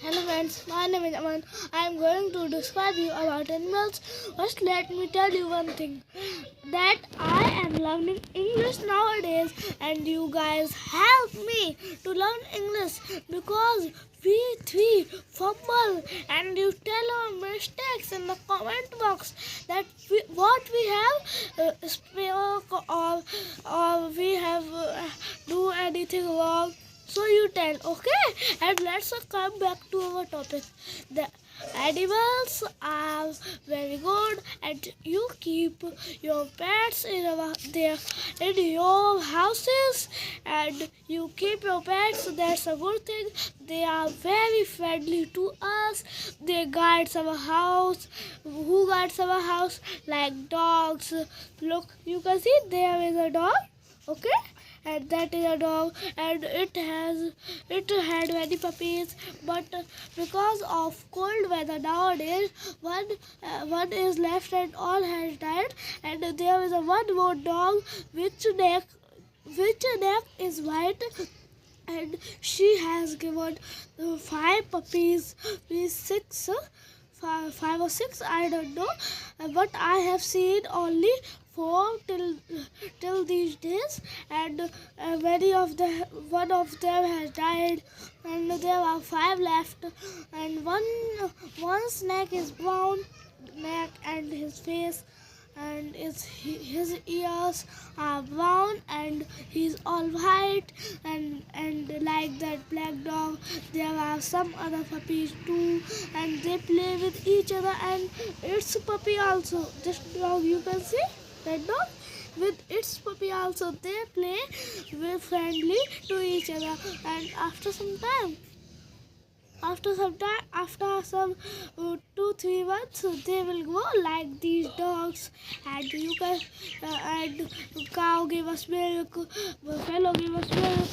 Hello friends, my name is Aman. I am going to describe you about animals. First, let me tell you one thing, that I am learning English nowadays, and you guys help me to learn English because we three fumble, and you tell our mistakes in the comment box that what we have spoke or we have do anything wrong. So you tell, okay? And let's come back to our topic. The animals are very good, and you keep your pets in your houses, and you keep your pets. That's a good thing. They are very friendly to us. They guide our house. Who guides our house? Like dogs. Look, you can see there is a dog. Okay, and that is a dog, and it had many puppies, but because of cold weather nowadays, one is left and all has died, and there is a one more dog which neck is white, and she has given five puppies with five or six, I don't know, but I have seen only four till these days, and one of them has died, and there are five left, and one's neck is brown neck, and his face and his ears are brown, and he's all white, and like that black dog, there are some other puppies too, and they play with each other, and its puppy also. This dog, you can see that dog with its puppy also, they play very friendly to each other, and after some 2-3 months, they will go like these dogs, and you can and cow give us milk, buffalo give us milk.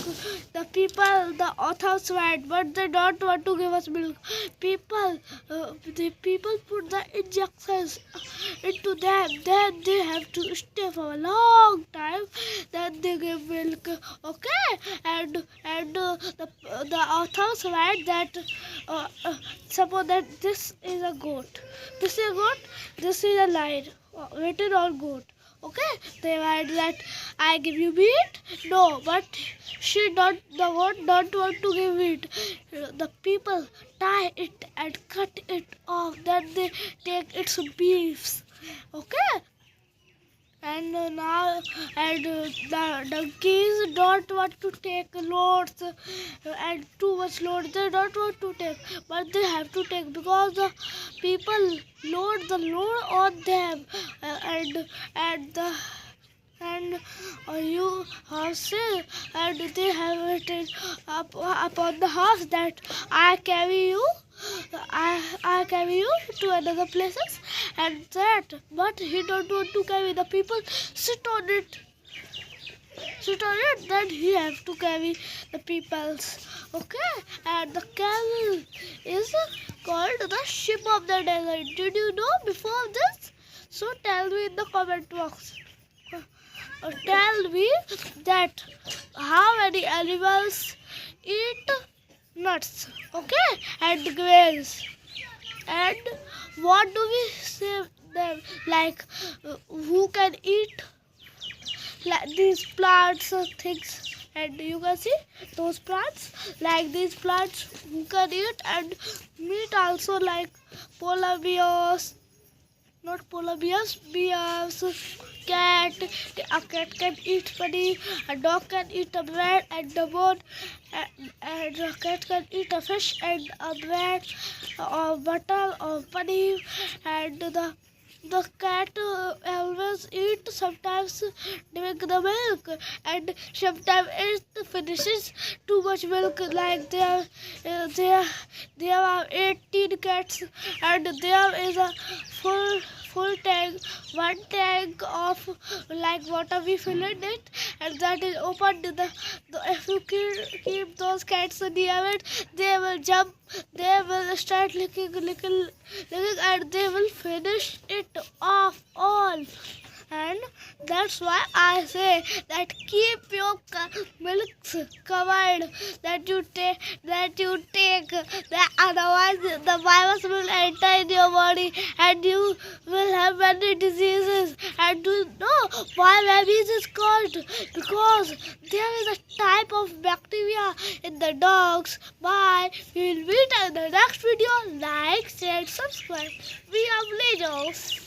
The authors write, but they don't want to give us milk. The people put the injections into them, then they have to stay for a long time, then they give milk. Okay, and the authors write that suppose that this is a goat, this is a lion, written on goat. Okay, they write that I give you meat. No, but the goat don't want to give meat. The people tie it and cut it off, then they take its beefs. Okay, and now the donkeys don't want to take loads, and too much load they don't want to take, but they have to take because the people load the load on them, and the and you horses, and they have written upon the horse that I carry you, I carry you to another places, and that, but he don't want to carry. The people sit on it, then he have to carry the peoples. Okay, and the camel is called the ship of the desert. Did you know before this? So tell me in the comment box. Tell me that how many animals eat nuts, okay, and grains, and what do we say them, like who can eat like these plants things, and you can see those plants, like these plants who can eat, and meat also, like polar bears, not polar bears, bears, cat. A cat can eat paneer, a dog can eat a bread and the bone, and a cat can eat a fish and a bread or butter or paneer, and the cat always eat, sometimes drink the milk, and sometimes it finishes too much milk, like there are 18 cats, and there is a full tank, one tank of like water we fill in it, and that is open to the if you keep those cats near it, they will jump, they will start licking, and they will finish it off all, And that's why I say that keep your milks covered, that you take that otherwise the virus will enter in your body and you will have many diseases. And you know why rabies is called? Because there is a type of bacteria in the dogs. Bye. We will meet in the next video. Like, share, subscribe. We are villagers.